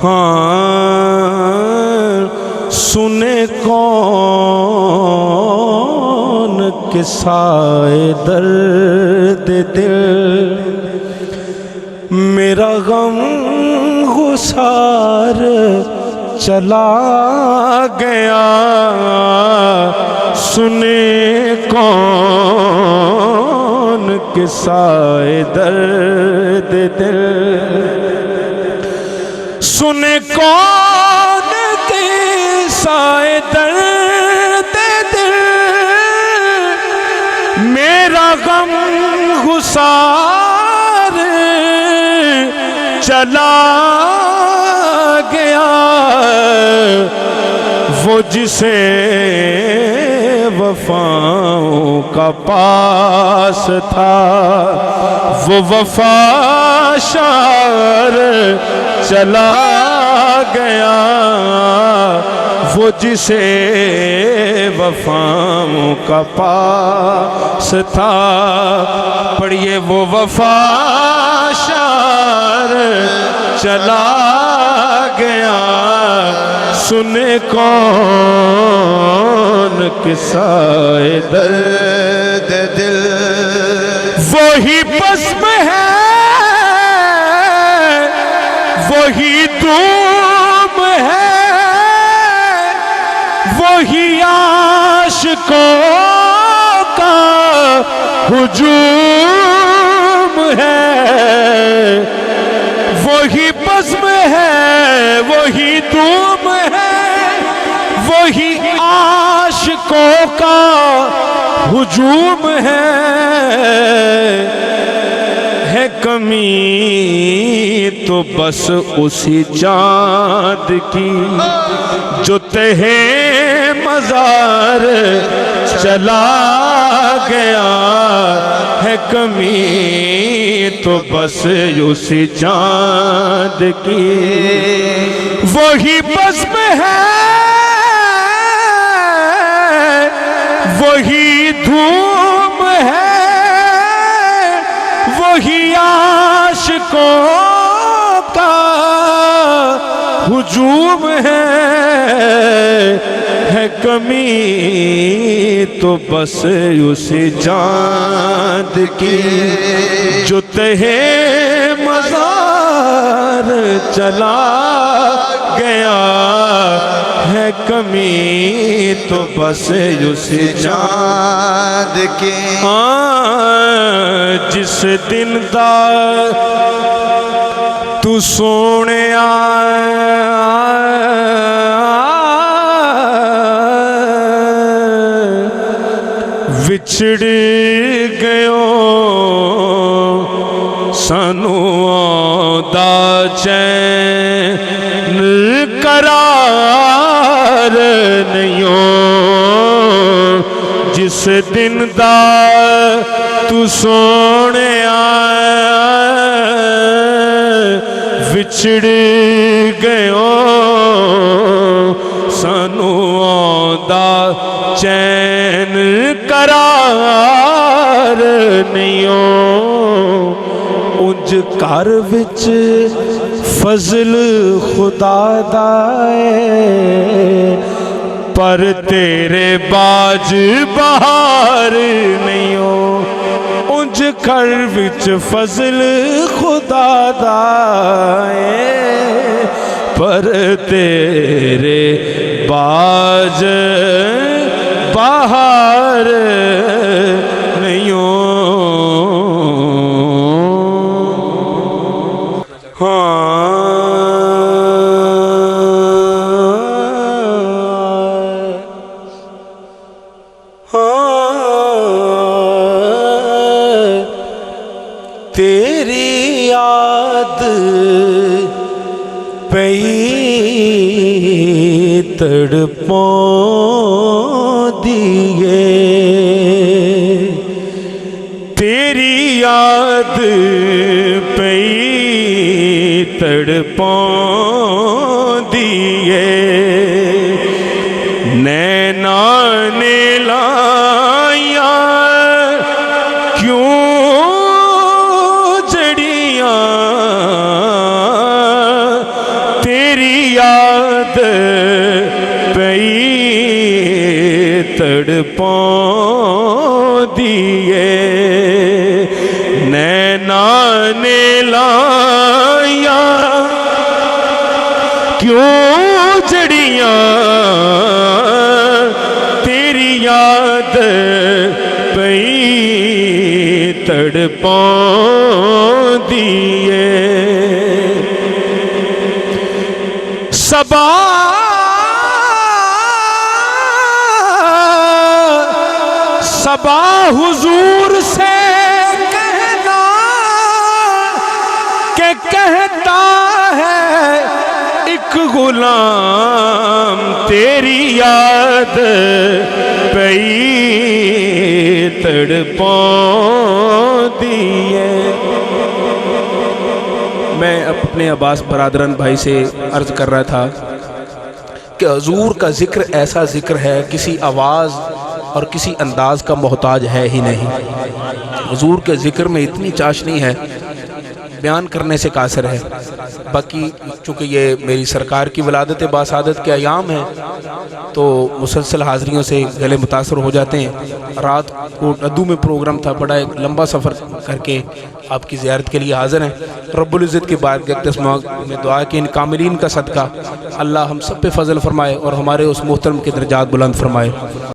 ہاں سنے کون قصہ درد دل، میرا غم گسار چلا گیا، سنے کون قصہ درد دل، سنے کون قصہ درد دل، میرا غم گسار چلا گیا، وہ جسے وفاؤں کا پاس تھا، وہ وفا شار چلا گیا، وہ جسے وفاؤں کا پاس تھا، پڑھیے وہ وفا شار چلا گیا، سنے کون قصہ درد دل، وہی بزم ہے وہی دھوم ہے، وہی عاشقوں کا ہجوم ہے، وہی بزم ہے وہی دھوم ہے، وہی عاشقوں کا ہجوم ہے کمی تو بس اسی چاند کی جو تہے مزار چلا گیا ہے، کمی تو بس اسی چاند کی، وہی بزم ہے وہی دھوم ہے، وہی عاشقوں کا ہجوم ہے کمی تو بس اسی چاند کی جو تہے مزار چلا گیا ہے، کمی تو بس اسی چاند کی، جس دن دا تو سونے وچھڑ گئو سانو آندا چین قرار نہیں، جس دن دا تو سونے وچھڑ گئو سانو آندا چین قرار نہیں، انج گھر وچ فضل خدا دائے پر تیرے باج بہار نہیں، انج گھر وچ فضل خدا دائے پر تیرے باج بہار نہیں، تیری یاد پئی تڑپوں دیئے، تیری یاد پئی تڑپوں دیئے، نینا نے لائیا کیوں جڑیاں تڑپاؤں دیے نینا نے لایا کیوں جڑیاں تیری یاد پئی تڑپاؤں دیے صبا صبا حضور سے کہنا کہ کہتا ہے ایک غلام تیری یاد پئی تڑپاؤں دیے۔ میں اپنے عباس برادران بھائی سے عرض کر رہا تھا کہ حضور کا ذکر ایسا ذکر ہے کسی آواز اور کسی انداز کا محتاج ہے ہی نہیں۔ حضور کے ذکر میں اتنی چاشنی ہے بیان کرنے سے قاصر ہے۔ باقی چونکہ یہ میری سرکار کی ولادت باسعادت کے ایام ہیں تو مسلسل حاضریوں سے گلے متاثر ہو جاتے ہیں۔ رات کو ردو میں پروگرام تھا، بڑا ایک لمبا سفر کر کے آپ کی زیارت کے لیے حاضر ہیں۔ رب العزت کی بارگاہ میں دعا کہ ان کاملین کا صدقہ اللہ ہم سب پہ فضل فرمائے اور ہمارے اس محترم کے درجات بلند فرمائے۔